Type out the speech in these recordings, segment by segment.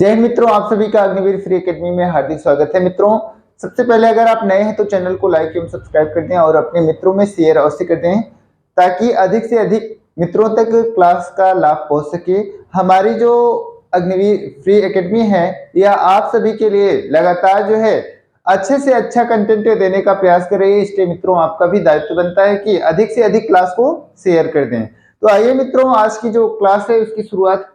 जय हिंद मित्रों, आप सभी का अग्निवीर फ्री एकेडमी में हार्दिक स्वागत है। मित्रों, सबसे पहले अगर आप नए हैं तो चैनल को लाइक एवं सब्सक्राइब कर दें और अपने मित्रों में शेयर अवश्य कर दें ताकि अधिक से अधिक मित्रों तक क्लास का लाभ पहुंच सके। हमारी जो अग्निवीर फ्री एकेडमी है यह आप सभी के लिए लगातार जो है अच्छे से अच्छा कंटेंट देने का प्रयास कर रही है, इसलिए मित्रों आपका भी दायित्व बनता है कि अधिक से अधिक क्लास को शेयर कर दें। तो आइए मित्रों, आज की जो क्लास है उसकी शुरुआत,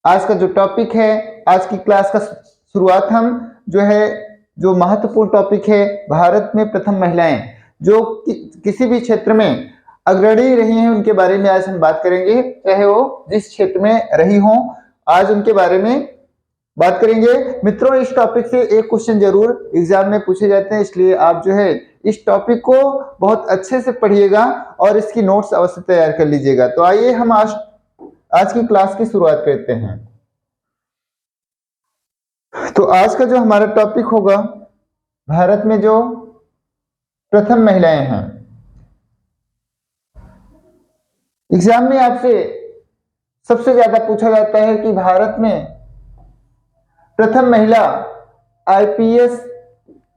आज का जो टॉपिक है, आज की क्लास का शुरुआत हम जो महत्वपूर्ण टॉपिक है भारत में प्रथम महिलाएं जो किसी भी क्षेत्र में अग्रणी रही हैं उनके बारे में आज हम बात करेंगे। चाहे वो जिस क्षेत्र में रही हों, आज उनके बारे में बात करेंगे। मित्रों, इस टॉपिक से एक क्वेश्चन जरूर एग्जाम में पूछे जाते हैं, इसलिए आप जो है इस टॉपिक को बहुत अच्छे से पढ़िएगा और इसकी नोट्स अवश्य तैयार कर लीजिएगा। तो आइए हम आज की क्लास की शुरुआत करते हैं। तो आज का जो हमारा टॉपिक होगा, भारत में जो प्रथम महिलाएं हैं। एग्जाम में आपसे सबसे ज्यादा पूछा जाता है कि भारत में प्रथम महिला आईपीएस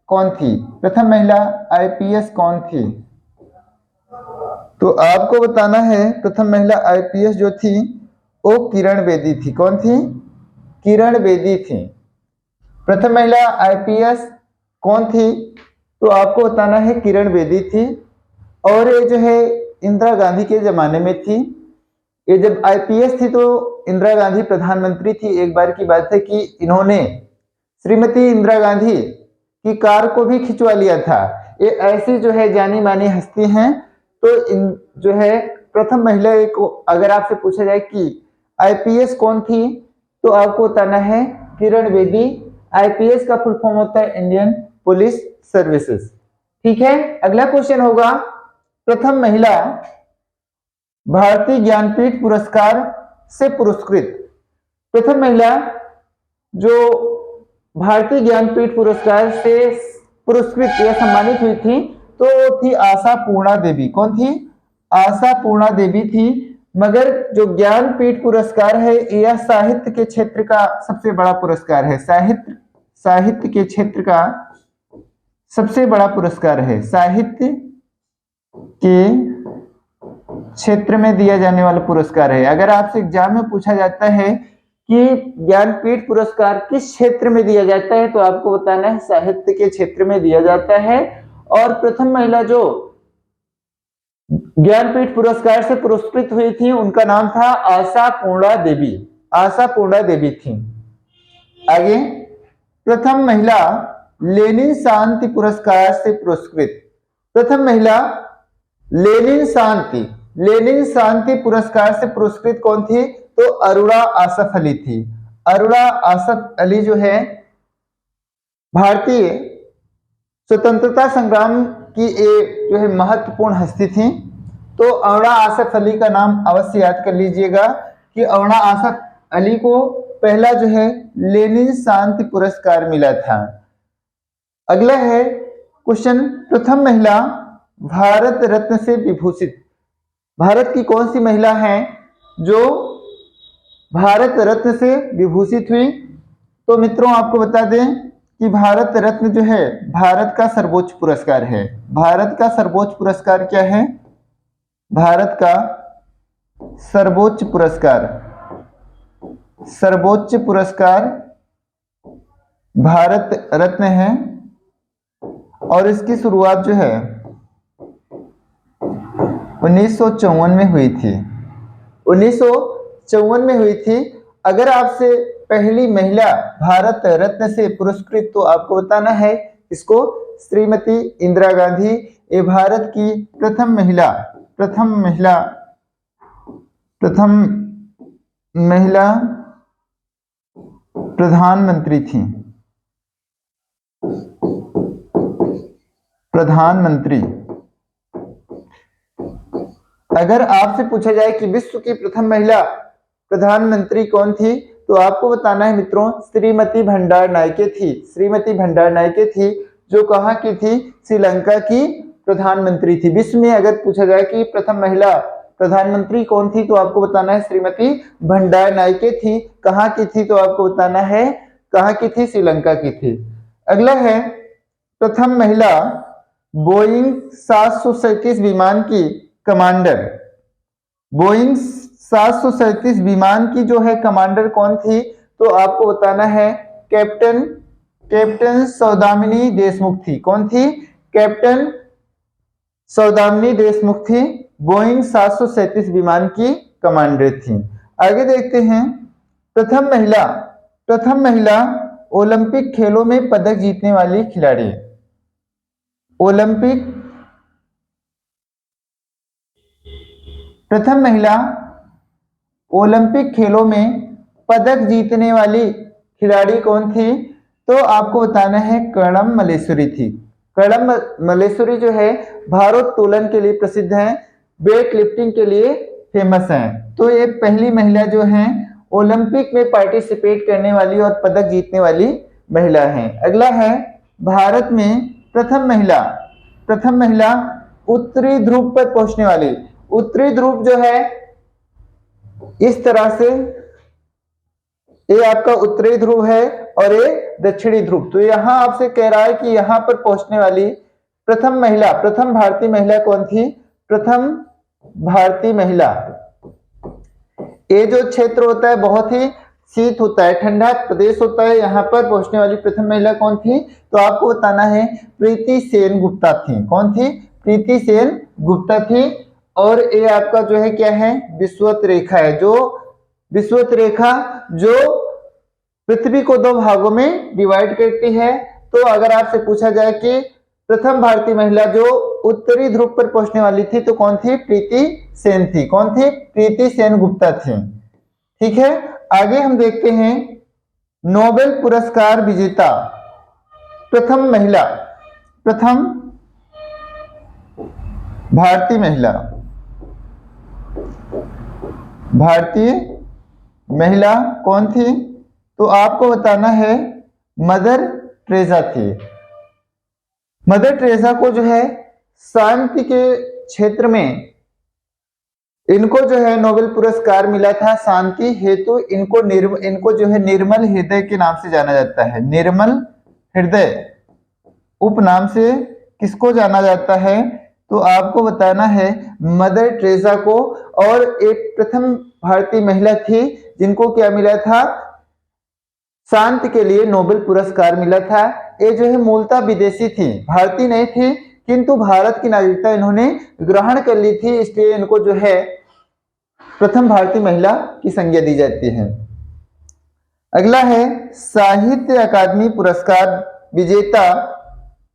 कौन थी, प्रथम महिला आईपीएस कौन थी। तो आपको बताना है प्रथम महिला आईपीएस जो थी वो किरण बेदी थी। कौन थी? किरण बेदी थी। प्रथम महिला आईपीएस कौन थी? तो आपको बताना है किरण बेदी थी। और ये जो है इंदिरा गांधी के जमाने में थी। ये जब आईपीएस थी तो इंदिरा गांधी प्रधानमंत्री थी। एक बार की बात है कि इन्होंने श्रीमती इंदिरा गांधी की कार को भी खिंचवा लिया था। ये ऐसी जो है जानी मानी हस्ती हैं। तो इन जो है प्रथम महिला को अगर आपसे पूछा जाए कि आईपीएस कौन थी तो आपको बताना है किरण बेदी। आईपीएस का फुल फॉर्म होता है इंडियन पुलिस सर्विसेज। ठीक है, अगला क्वेश्चन होगा, प्रथम महिला भारतीय ज्ञानपीठ पुरस्कार से पुरस्कृत। प्रथम महिला जो भारतीय ज्ञानपीठ पुरस्कार से पुरस्कृत या सम्मानित हुई थी तो वो थी आशा पूर्णा देवी। कौन थी? आशा पूर्णा देवी थी। मगर जो ज्ञानपीठ पुरस्कार है यह साहित्य के क्षेत्र का सबसे बड़ा पुरस्कार है। साहित्य के क्षेत्र का सबसे बड़ा पुरस्कार है। साहित्य के क्षेत्र में दिया जाने वाला पुरस्कार है। अगर आपसे एग्जाम में पूछा जाता है कि ज्ञानपीठ पुरस्कार किस क्षेत्र में दिया जाता है तो आपको बताना है साहित्य के क्षेत्र में दिया जाता है। और प्रथम महिला जो ज्ञानपीठ पुरस्कार से पुरस्कृत हुई थी उनका नाम था आशा पूर्णा देवी। आशा पूर्णा देवी थी। आगे, प्रथम महिला लेनिन शांति पुरस्कार से पुरस्कृत। प्रथम महिला लेनिन शांति पुरस्कार से पुरस्कृत कौन थी? तो अरुणा आसफ अली थी। अरुणा आसफ अली जो है भारतीय स्वतंत्रता संग्राम की एक जो है महत्वपूर्ण हस्ती थी। तो अरुणा आसफ अली का नाम अवश्य याद कर लीजिएगा कि अरुणा आसफ अली को पहला जो है लेनिन शांति पुरस्कार मिला था। अगला है क्वेश्चन, प्रथम महिला भारत रत्न से विभूषित। भारत की कौन सी महिला है जो भारत रत्न से विभूषित हुई? तो मित्रों आपको बता दें कि भारत रत्न जो है भारत का सर्वोच्च पुरस्कार है। भारत का सर्वोच्च पुरस्कार क्या है? भारत का सर्वोच्च पुरस्कार भारत रत्न है। और इसकी शुरुआत जो है 1954 में हुई थी। 1954 में हुई थी। अगर आपसे पहली महिला भारत रत्न से पुरस्कृत तो आपको बताना है इसको श्रीमती इंदिरा गांधी। ये भारत की प्रथम महिला प्रधानमंत्री थी। अगर आपसे पूछा जाए कि विश्व की प्रथम महिला प्रधानमंत्री कौन थी तो आपको बताना है मित्रों श्रीमती भंडार नायके थी। श्रीमती भंडार नायके थी जो कहाँ की थी? श्रीलंका की प्रधानमंत्री थी। विश्व में अगर पूछा जाए कि प्रथम महिला प्रधानमंत्री कौन थी? तो आपको बताना है श्रीमती भंडार नायके थी। कहाँ की थी? तो आपको बताना है कहाँ की थी? श्रीलंका की थी। अगला है प्रथम महिला बोइंग 737 विमान की कमांडर। बोइंग 737 विमान की जो है कमांडर कौन थी? तो आपको बताना है कैप्टन सौदामिनी देशमुख थी। कौन थी? कैप्टन सौदामिनी देशमुख थी, बोइंग 737 विमान की कमांडर थी। आगे देखते हैं प्रथम महिला ओलंपिक खेलों में पदक जीतने वाली खिलाड़ी। प्रथम महिला ओलंपिक खेलों में पदक जीतने वाली खिलाड़ी कौन थी? तो आपको बताना है कर्णम मल्लेश्वरी थी। कर्णम मल्लेश्वरी जो है भारोत्तोलन के लिए प्रसिद्ध है, वेट लिफ्टिंग के लिए फेमस है। तो ये पहली महिला जो है ओलंपिक में पार्टिसिपेट करने वाली और पदक जीतने वाली महिला है। अगला है भारत में प्रथम महिला उत्तरी ध्रुव पर पहुंचने वाली। उत्तरी ध्रुव जो है इस तरह से, ये आपका उत्तरी ध्रुव है और ये दक्षिणी ध्रुव। तो यहां आपसे कह रहा है कि यहां पर पहुंचने वाली प्रथम भारतीय महिला कौन थी? प्रथम भारतीय महिला। ये जो क्षेत्र होता है बहुत ही शीत होता है, ठंडा प्रदेश होता है, यहाँ पर पहुंचने वाली प्रथम महिला कौन थी? तो आपको बताना है प्रीति सेन गुप्ता थी। कौन थी? प्रीति सेन गुप्ता थी। और ये आपका जो है क्या है? विषुवत रेखा है, जो विषुवत रेखा जो पृथ्वी को दो भागों में डिवाइड करती है। तो अगर आपसे पूछा जाए कि प्रथम भारतीय महिला जो उत्तरी ध्रुव पर पहुंचने वाली थी तो कौन थी? प्रीति सेन थी। कौन थी? प्रीति सेन गुप्ता थी। ठीक है, आगे हम देखते हैं नोबेल पुरस्कार विजेता प्रथम भारतीय महिला कौन थी? तो आपको बताना है मदर टेरेसा थी। मदर टेरेसा को जो है शांति के क्षेत्र में इनको जो है नोबेल पुरस्कार मिला था शांति हेतु। इनको जो है निर्मल हृदय के नाम से जाना जाता है। निर्मल हृदय उपनाम से किसको जाना जाता है? तो आपको बताना है मदर टेरेसा को। और एक प्रथम भारतीय महिला थी जिनको क्या मिला था? शांति के लिए नोबेल पुरस्कार मिला था। ये जो है मूलतः विदेशी थी, भारतीय नहीं थी, किंतु भारत की नागरिकता इन्होंने ग्रहण कर ली थी, इसलिए इनको जो है प्रथम भारतीय महिला की संज्ञा दी जाती है। अगला है साहित्य अकादमी पुरस्कार विजेता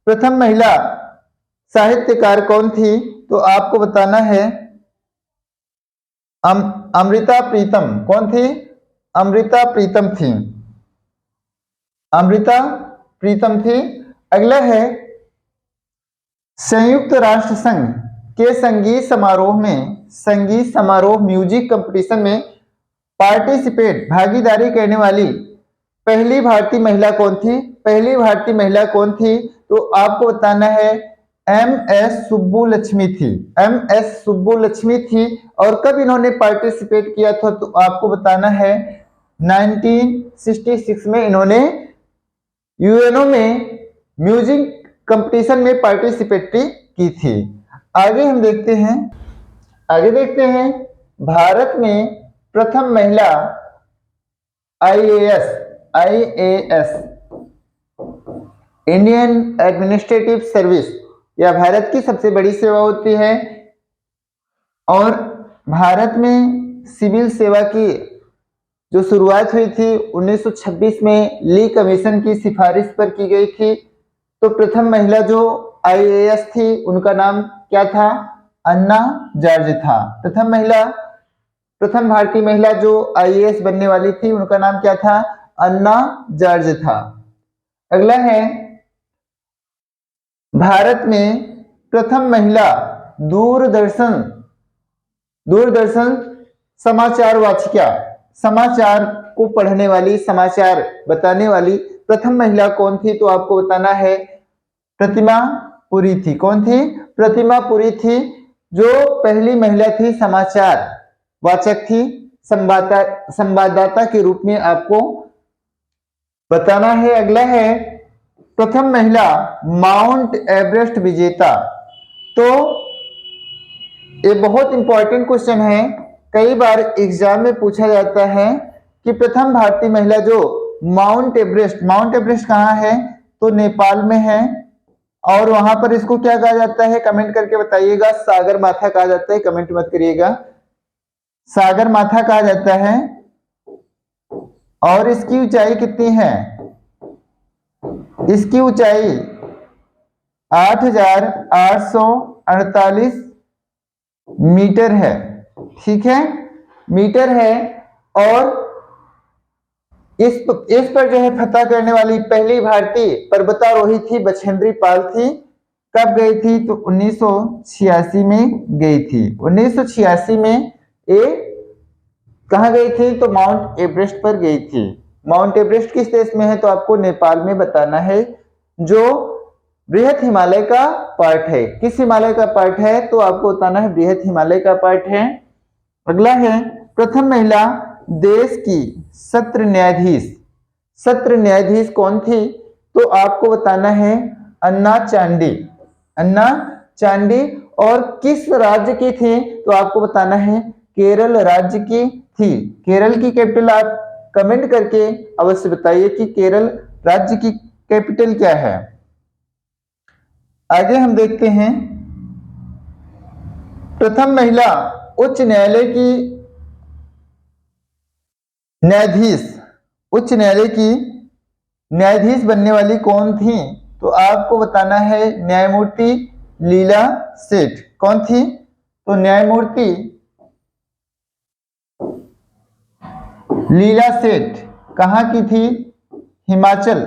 प्रथम महिला साहित्यकार कौन थी? तो आपको बताना है अमृता प्रीतम। कौन थी? अमृता प्रीतम थी। अगला है संयुक्त राष्ट्र संघ के संगीत समारोह म्यूजिक कंपटीशन में भागीदारी करने वाली पहली भारतीय महिला कौन थी? तो आपको बताना है एम.एस. सुब्बुलक्ष्मी थी। और कब इन्होंने पार्टिसिपेट किया था? तो आपको बताना है 1966 में इन्होंने यूएनओ में म्यूजिक कंपटीशन में पार्टिसिपेट की थी। आगे देखते हैं भारत में प्रथम महिला आईएएस इंडियन एडमिनिस्ट्रेटिव सर्विस, यह भारत की सबसे बड़ी सेवा होती है। और भारत में सिविल सेवा की जो शुरुआत हुई थी 1926 में ली कमीशन की सिफारिश पर की गई थी। तो प्रथम महिला जो आईएएस थी उनका नाम क्या था? अन्ना जॉर्ज था। प्रथम भारतीय महिला जो आईएएस बनने वाली थी उनका नाम क्या था? अन्ना जॉर्ज था। अगला है भारत में प्रथम महिला दूरदर्शन समाचार वाचिका, समाचार को पढ़ने वाली, समाचार बताने वाली प्रथम महिला कौन थी? तो आपको बताना है प्रतिमा पुरी थी। कौन थी? प्रतिमा पुरी थी, जो पहली महिला थी समाचार वाचक थी, संवाददाता के रूप में आपको बताना है। अगला है प्रथम महिला माउंट एवरेस्ट विजेता। तो ये बहुत इंपॉर्टेंट क्वेश्चन है, कई बार एग्जाम में पूछा जाता है कि प्रथम भारतीय महिला जो माउंट एवरेस्ट कहाँ है, तो नेपाल में है। और वहां पर इसको क्या कहा जाता है, कमेंट करके बताइएगा। सागर माथा कहा जाता है, कमेंट मत करिएगा, सागर माथा कहा जाता है। और इसकी ऊंचाई कितनी है, इसकी ऊंचाई 8,848 मीटर है, ठीक है, मीटर है। और इस पर जो है फतह करने वाली पहली भारतीय पर्वतारोही थी बछेंद्री पाल थी। कब गई थी, तो 1986 में गई थी। 1986 में ये कहाँ गई थी, तो माउंट एवरेस्ट पर गई थी। माउंट एवरेस्ट किस देश में है, तो आपको नेपाल में बताना है, जो बृहत हिमालय का पार्ट है। किस हिमालय का पार्ट है, तो आपको बताना है बृहत हिमालय का पार्ट है। अगला है प्रथम महिला देश की सत्र न्यायाधीश कौन थी, तो आपको बताना है अन्ना चांडी। और किस राज्य की थी, तो आपको बताना है केरल राज्य की थी। केरल की कैपिटल आप कमेंट करके अवश्य बताइए कि केरल राज्य की कैपिटल क्या है। आगे हम देखते हैं प्रथम महिला उच्च न्यायालय की न्यायाधीश बनने वाली कौन थी, तो आपको बताना है न्यायमूर्ति लीला सेठ। कौन थी, तो न्यायमूर्ति लीला सेठ कहां की थी, हिमाचल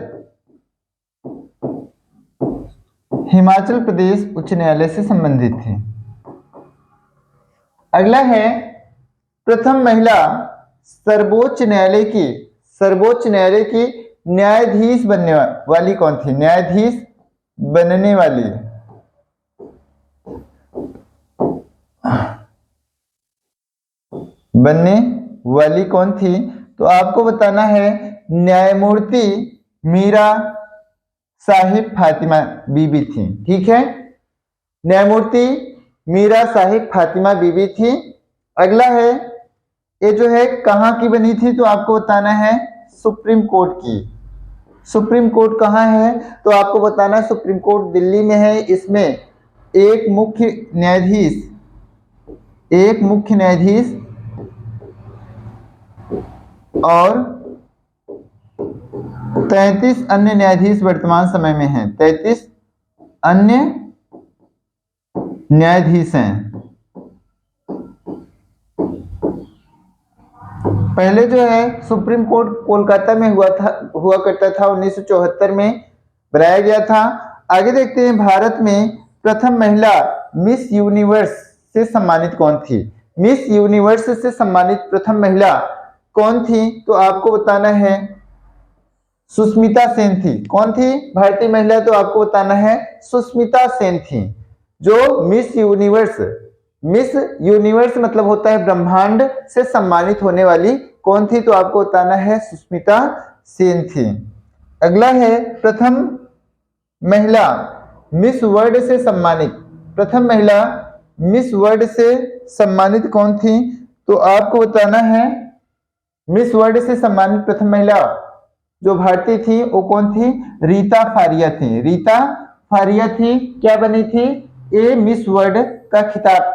प्रदेश उच्च न्यायालय से संबंधित थी। अगला है प्रथम महिला सर्वोच्च न्यायालय की न्यायाधीश बनने वाली कौन थी, न्यायाधीश बनने वाली कौन थी, तो आपको बताना है न्यायमूर्ति मीरा साहिब फातिमा बीबी थी, ठीक है, न्यायमूर्ति मीरा साहिब फातिमा बीबी थी। अगला है ये जो है कहाँ की बनी थी, तो आपको बताना है सुप्रीम कोर्ट की। सुप्रीम कोर्ट कहाँ है, तो आपको बताना है सुप्रीम कोर्ट दिल्ली में है। इसमें एक मुख्य न्यायाधीश और 33 अन्य न्यायाधीश वर्तमान समय में हैं। 33 अन्य न्यायाधीश हैं। पहले जो है सुप्रीम कोर्ट कोलकाता में हुआ करता था, 1974 में बनाया गया था। आगे देखते हैं भारत में प्रथम महिला मिस यूनिवर्स से सम्मानित कौन थी। मिस यूनिवर्स से सम्मानित प्रथम महिला कौन थी, तो आपको बताना है सुष्मिता सेन थी। कौन थी भारतीय महिला, तो आपको बताना है सुष्मिता सेन थी। जो मिस यूनिवर्स मतलब होता है ब्रह्मांड से सम्मानित होने वाली कौन थी, तो आपको बताना है सुष्मिता सेन थी। अगला है प्रथम महिला मिस वर्ल्ड से सम्मानित कौन थी, तो आपको बताना है मिस वर्ल्ड से सम्मानित प्रथम महिला जो भारतीय थी वो कौन थी, रीता फारिया थी। क्या बनी थी, ये मिस वर्ल्ड का खिताब,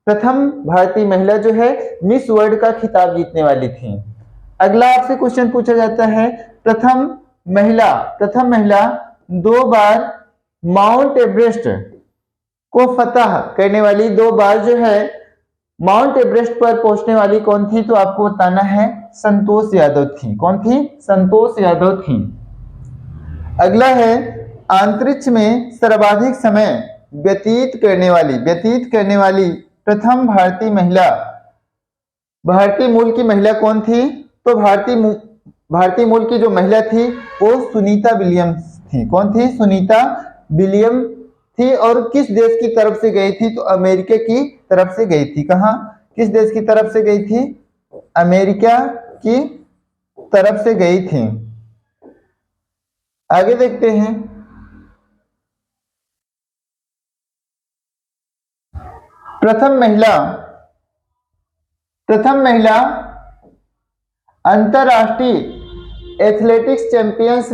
प्रथम भारतीय महिला जो है मिस वर्ल्ड का खिताब जीतने वाली थी। अगला आपसे क्वेश्चन पूछा जाता है प्रथम महिला 2 बार माउंट एवरेस्ट को फतह करने वाली, 2 बार जो है माउंट एवरेस्ट पर पहुंचने वाली कौन थी, तो आपको बताना है संतोष यादव थी। कौन थी, संतोष यादव थी। अगला है अंतरिक्ष में सर्वाधिक समय व्यतीत करने वाली प्रथम भारतीय मूल की महिला कौन थी, तो भारतीय मूल की जो महिला थी वो सुनीता विलियम्स थी। कौन थी, सुनीता विलियम थी और किस देश की तरफ से गई थी? तो अमेरिका की तरफ से गई थी। कहाँ, किस देश की तरफ से गई थी? अमेरिका की तरफ से गई थी। आगे देखते हैं। प्रथम महिला अंतरराष्ट्रीय एथलेटिक्स चैंपियंस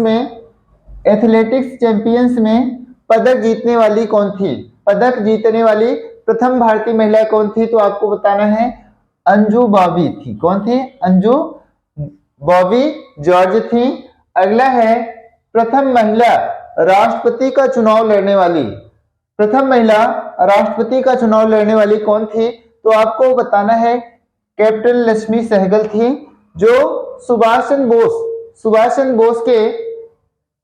में पदक जीतने वाली कौन थी? पदक जीतने वाली प्रथम भारतीय महिला कौन थी? तो आपको बताना है अंजू बॉबी थी। कौन थी? अंजू बॉबी जॉर्ज थी। अगला है प्रथम महिला राष्ट्रपति का चुनाव लड़ने वाली। प्रथम महिला राष्ट्रपति का चुनाव लड़ने वाली कौन थी? तो आपको बताना है कैप्टन लक्ष्मी सहगल थी, जो सुभाष चंद्र बोस के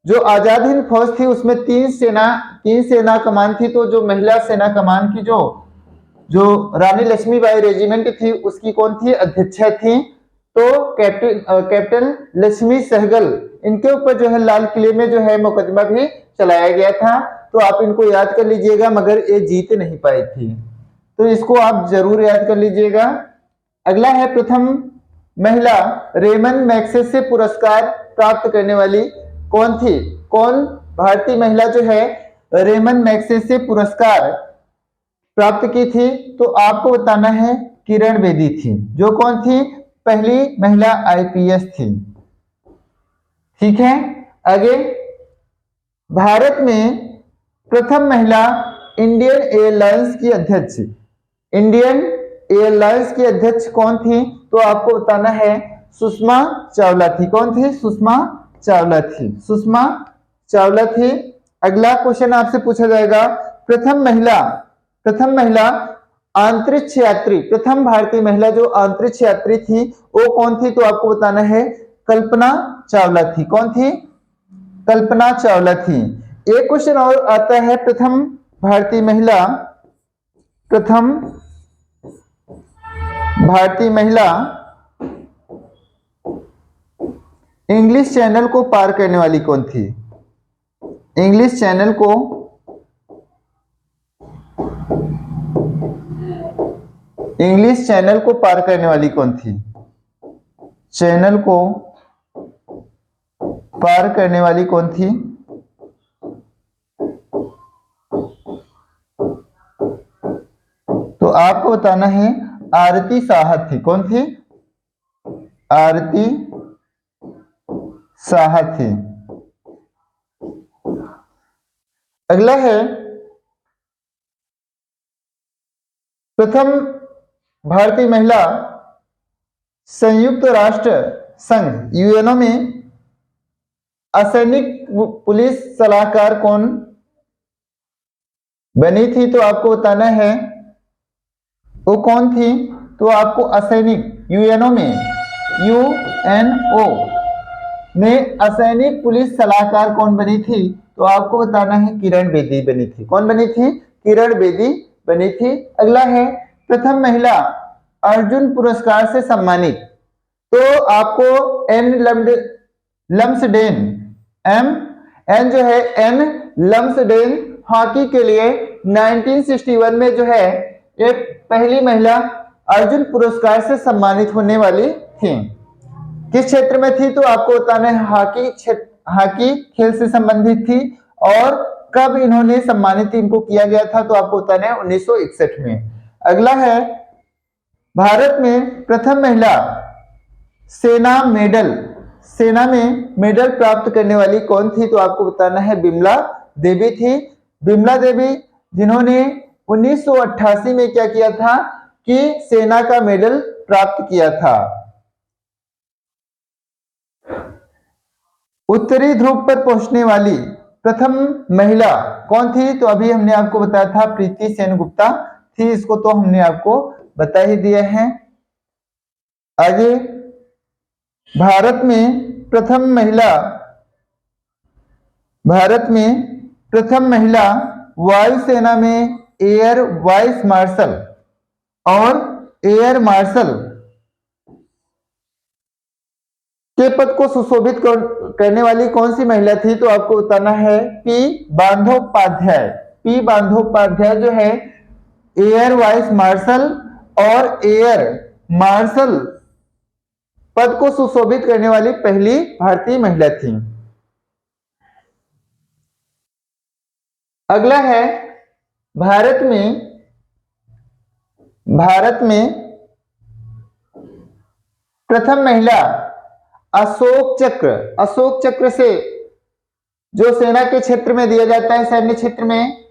जो आजाद हिंद फौज थी उसमें तीन सेना कमान थी। तो जो महिला सेना कमान की जो रानी लक्ष्मीबाई रेजिमेंट थी उसकी कौन थी? अध्यक्षा थी। तो कैप्टन लक्ष्मी सहगल, इनके ऊपर जो है लाल किले में जो है मुकदमा भी चलाया गया था। तो आप इनको याद कर लीजिएगा, मगर ये जीत नहीं पाई थी, तो इसको आप जरूर याद कर लीजिएगा। अगला है प्रथम महिला रेमन मैग्सेसे पुरस्कार प्राप्त करने वाली कौन थी? कौन भारतीय महिला जो है रेमन मैग्सेसे पुरस्कार प्राप्त की थी? तो आपको बताना है किरण बेदी थी, जो कौन थी? पहली महिला आईपीएस थी। ठीक है। आगे, भारत में प्रथम महिला इंडियन एयरलाइंस की अध्यक्ष कौन थी? तो आपको बताना है सुषमा चावला थी। कौन थी? सुषमा चावला थी। अगला क्वेश्चन आपसे पूछा जाएगा, प्रथम महिला अंतरिक्ष यात्री, प्रथम भारतीय महिला जो अंतरिक्ष यात्री थी वो कौन थी? तो आपको बताना है कल्पना चावला थी। कौन थी? कल्पना चावला थी। एक क्वेश्चन और आता है, प्रथम भारतीय महिला इंग्लिश चैनल को पार करने वाली कौन थी? इंग्लिश चैनल को पार करने वाली कौन थी? चैनल को पार करने वाली कौन थी? तो आपको बताना है आरती शाह थी। कौन थी? आरती शाह थी। अगला है प्रथम भारतीय महिला संयुक्त राष्ट्र संघ यूएनओ में असैनिक पुलिस सलाहकार कौन बनी थी? तो आपको बताना है वो कौन थी? तो आपको असैनिक यूएनओ में असैनिक पुलिस सलाहकार कौन बनी थी? तो आपको बताना है किरण बेदी बनी थी। कौन बनी थी? किरण बेदी बनी थी। अगला है प्रथम महिला अर्जुन पुरस्कार से सम्मानित। तो आपको एन लम्सडेन हॉकी के लिए 1961 में जो है एक पहली महिला अर्जुन पुरस्कार से सम्मानित होने वाली थी। किस क्षेत्र में थी? तो आपको बताना है हॉकी खेल से संबंधित थी। और कब इन्होंने सम्मानित इनको किया गया था? तो आपको बताना है 1961 में। अगला है भारत में प्रथम महिला सेना में मेडल प्राप्त करने वाली कौन थी? तो आपको बताना है बिमला देवी थी। बिमला देवी जिन्होंने 1988 में क्या किया था कि सेना का मेडल प्राप्त किया था। उत्तरी ध्रुव पर पहुंचने वाली प्रथम महिला कौन थी? तो अभी हमने आपको बताया था प्रीति सेनगुप्ता थी। इसको तो हमने आपको बता ही दिया है। आगे, भारत में प्रथम महिला वायुसेना में एयर वाइस मार्शल और एयर मार्शल के पद को सुशोभित करने वाली कौन सी महिला थी? तो आपको बताना है पी पी बंदोपाध्याय जो है एयर वाइस मार्शल और एयर मार्शल पद को सुशोभित करने वाली पहली भारतीय महिला थी। अगला है भारत में प्रथम महिला अशोक चक्र से जो सेना के क्षेत्र में दिया जाता है, सैन्य क्षेत्र में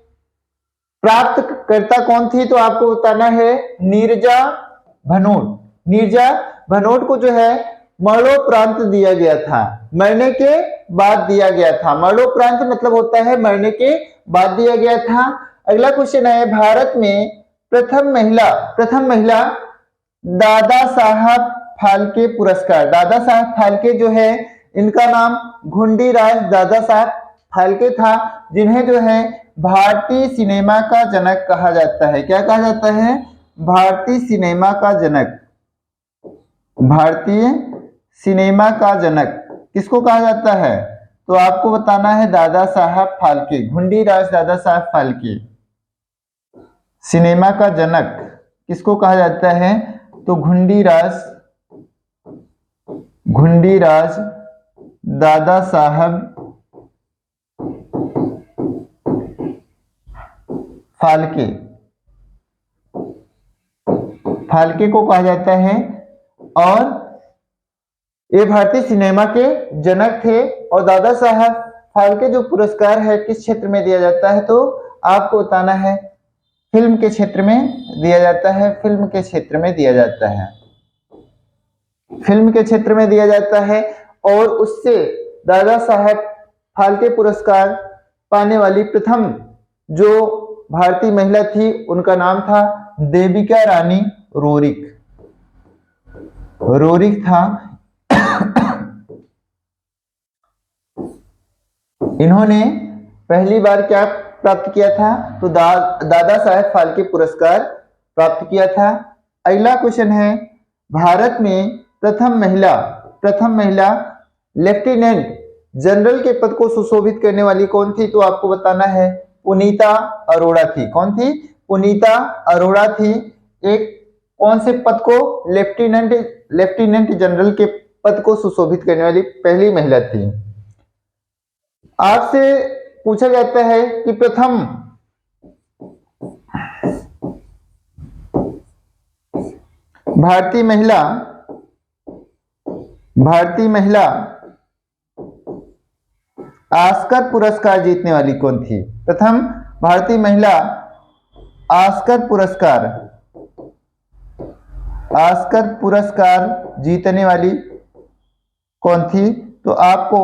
प्राप्त करता कौन थी? तो आपको बताना है नीरजा भनोट को जो है मरणोपरांत दिया गया था, मरने के बाद दिया गया था। मरणोपरांत मतलब होता है मरने के बाद दिया गया था। अगला क्वेश्चन है भारत में प्रथम महिला दादा साहब फाल्के पुरस्कार। दादा साहब फाल्के जो है इनका नाम घुंडीराज दादा साहब फाल्के था, जिन्हें जो है भारतीय सिनेमा का जनक कहा जाता है। क्या कहा जाता है? भारतीय सिनेमा का जनक। भारतीय सिनेमा का जनक किसको कहा जाता है? तो आपको बताना है दादा साहब फाल्के, घुंडीराज दादा साहब फाल्के। सिनेमा का जनक किसको कहा जाता है? तो घुंडीराज दादा साहब फाल्के को कहा जाता है, और ये भारतीय सिनेमा के जनक थे। और दादा साहब फाल्के जो पुरस्कार है किस क्षेत्र में दिया जाता है? तो आपको बताना है फिल्म के क्षेत्र में दिया जाता है। फिल्म के क्षेत्र में दिया जाता है, फिल्म के क्षेत्र में दिया जाता है। और उससे दादा साहब फाल्के पुरस्कार पाने वाली प्रथम जो भारतीय महिला थी उनका नाम था देविका रानी रोरिक था। इन्होंने पहली बार क्या प्राप्त किया था? तो दादा साहब फाल्के पुरस्कार प्राप्त किया था। अगला क्वेश्चन है भारत में प्रथम महिला लेफ्टिनेंट जनरल के पद को सुशोभित करने वाली कौन थी? तो आपको बताना है पुनीता अरोड़ा थी। कौन थी? पुनीता अरोड़ा थी। एक कौन से पद को? लेफ्टिनेंट जनरल के पद को सुशोभित करने वाली पहली महिला थी। आपसे पूछा जाता है कि प्रथम भारतीय महिला ऑस्कर पुरस्कार जीतने वाली कौन थी? प्रथम भारतीय महिला ऑस्कर पुरस्कार जीतने वाली कौन थी? तो आपको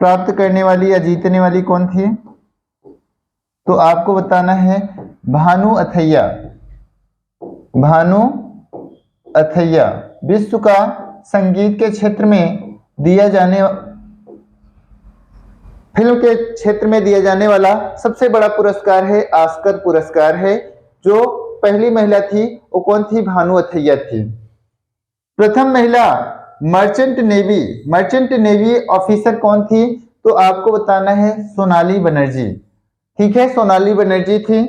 प्राप्त करने वाली या जीतने वाली कौन थी? तो आपको बताना है भानु अथैया। विश्व का संगीत के क्षेत्र में दिया जाने फिल्म के क्षेत्र में दिया जाने वाला सबसे बड़ा पुरस्कार है ऑस्कर पुरस्कार है। जो पहली महिला थी वो कौन थी? भानु अथैया थी। प्रथम महिला मर्चेंट नेवी ऑफिसर कौन थी? तो आपको बताना है सोनाली बनर्जी। ठीक है, सोनाली बनर्जी थी।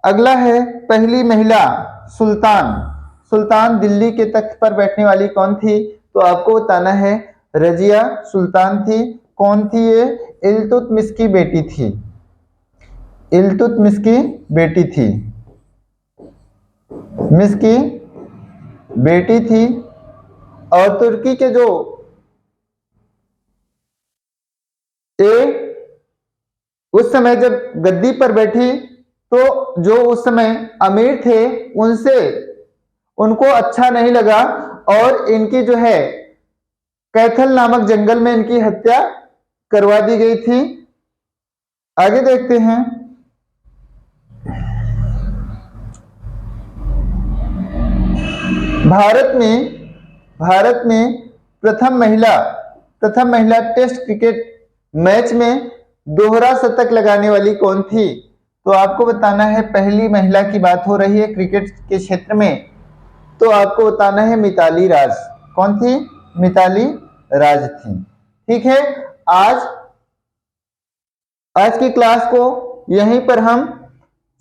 अगला है पहली महिला सुल्तान दिल्ली के तख्त पर बैठने वाली कौन थी? तो आपको बताना है रजिया सुल्तान थी। कौन थी ये? इल्तुतमिश की बेटी थी। और तुर्की के जो उस समय जब गद्दी पर बैठी तो जो उस समय अमीर थे उनको अच्छा नहीं लगा और इनकी जो है कैथल नामक जंगल में इनकी हत्या करवा दी गई थी। आगे देखते हैं भारत में प्रथम महिला टेस्ट क्रिकेट मैच में दोहरा शतक लगाने वाली कौन थी? तो आपको बताना है पहली महिला की बात हो रही है क्रिकेट के क्षेत्र में, तो आपको बताना है मिताली राज। कौन थी? मिताली राज थी। ठीक है, आज आज की क्लास को यहीं पर हम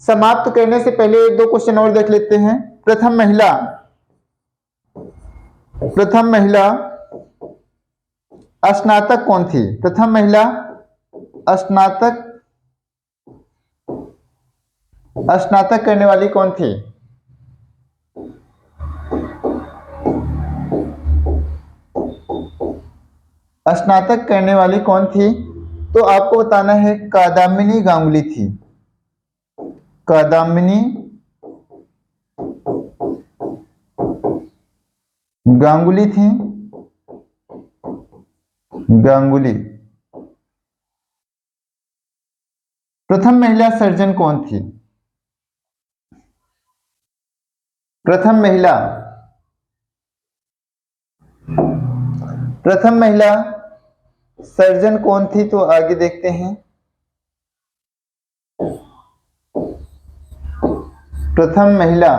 समाप्त करने से पहले एक दो क्वेश्चन और देख लेते हैं। प्रथम महिला स्नातक कौन थी? प्रथम महिला स्नातक करने वाली कौन थी? स्नातक करने वाली कौन थी? तो आपको बताना है कादम्बिनी गांगुली थी। कादम्बिनी गांगुली थी। गांगुली। प्रथम महिला सर्जन कौन थी? प्रथम महिला सर्जन कौन थी? तो आगे देखते हैं। प्रथम महिला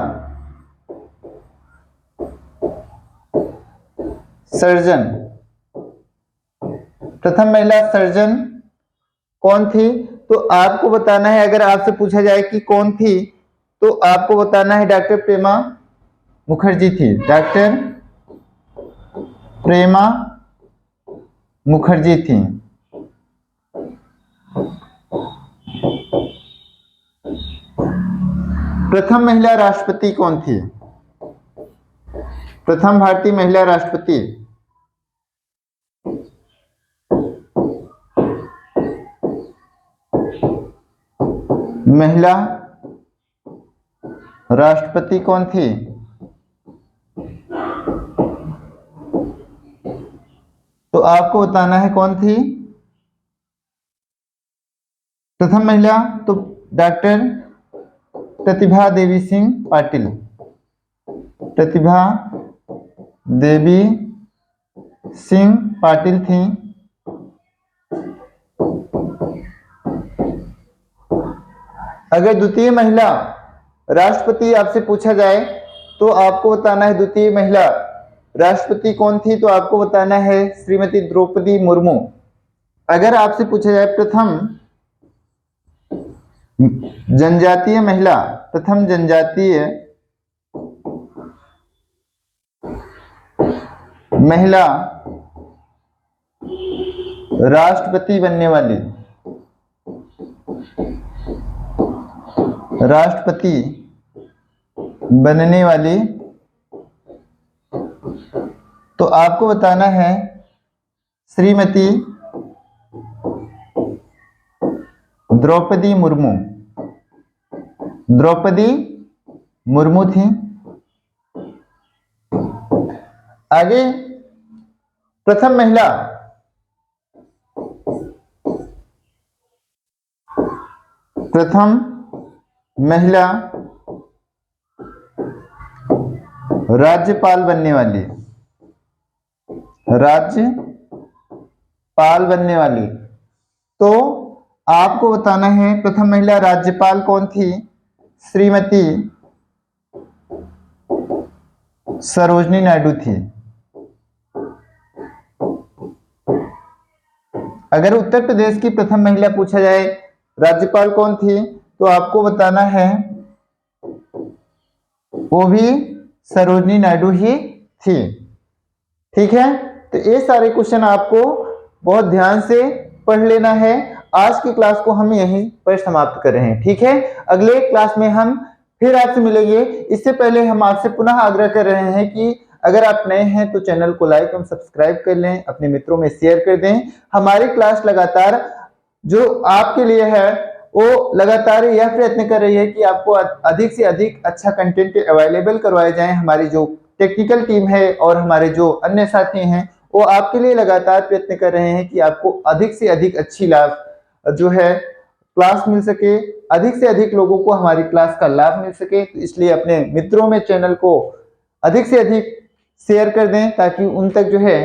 सर्जन कौन थी? तो आपको बताना है, अगर आपसे पूछा जाए कि कौन थी, तो आपको बताना है डॉक्टर प्रेमा मुखर्जी थी। डॉक्टर प्रेमा मुखर्जी थी। प्रथम महिला राष्ट्रपति कौन थी? प्रथम भारतीय महिला राष्ट्रपति महिला राष्ट्रपति कौन थी? तो आपको बताना है कौन थी प्रथम महिला। तो डॉक्टर प्रतिभा देवी सिंह पाटिल। प्रतिभा देवी सिंह पाटिल थी। अगर द्वितीय महिला राष्ट्रपति आपसे पूछा जाए तो आपको बताना है द्वितीय महिला राष्ट्रपति कौन थी? तो आपको बताना है श्रीमती द्रौपदी मुर्मू। अगर आपसे पूछा जाए प्रथम जनजातीय महिला राष्ट्रपति बनने वाली, तो आपको बताना है श्रीमती द्रौपदी मुर्मू थी। आगे प्रथम महिला राज्यपाल बनने वाली, तो आपको बताना है प्रथम महिला राज्यपाल कौन थी? श्रीमती सरोजनी नायडू थी। अगर उत्तर प्रदेश की प्रथम महिला पूछा जाए राज्यपाल कौन थी, तो आपको बताना है वो भी सरोजनी नायडू ही थी। ठीक है, तो ये सारे क्वेश्चन आपको बहुत ध्यान से पढ़ लेना है। आज की क्लास को हम यहीं पर समाप्त कर रहे हैं। ठीक है, अगले क्लास में हम फिर आपसे मिलेंगे। इससे पहले हम आपसे पुनः आग्रह कर रहे हैं कि अगर आप नए हैं तो चैनल को लाइक एवं सब्सक्राइब कर लें, अपने मित्रों में शेयर कर दें। हमारी क्लास लगातार जो आपके लिए है वो लगातार यह प्रयत्न कर रही है कि आपको अधिक से अधिक अच्छा कंटेंट अवेलेबल करवाए जाए। हमारी जो टेक्निकल टीम है और हमारे जो अन्य साथी हैं वो आपके लिए लगातार प्रयत्न कर रहे हैं कि आपको अधिक से अधिक अच्छी लाभ जो है क्लास मिल सके, अधिक से अधिक लोगों को हमारी क्लास का लाभ मिल सके। तो इसलिए अपने मित्रों में चैनल को अधिक से अधिक शेयर कर दें ताकि उन तक जो है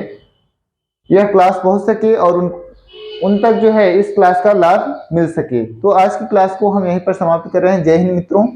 यह क्लास पहुंच सके और उन तक जो है इस क्लास का लाभ मिल सके। तो आज की क्लास को हम यहीं पर समाप्त कर रहे हैं। जय हिंद मित्रों।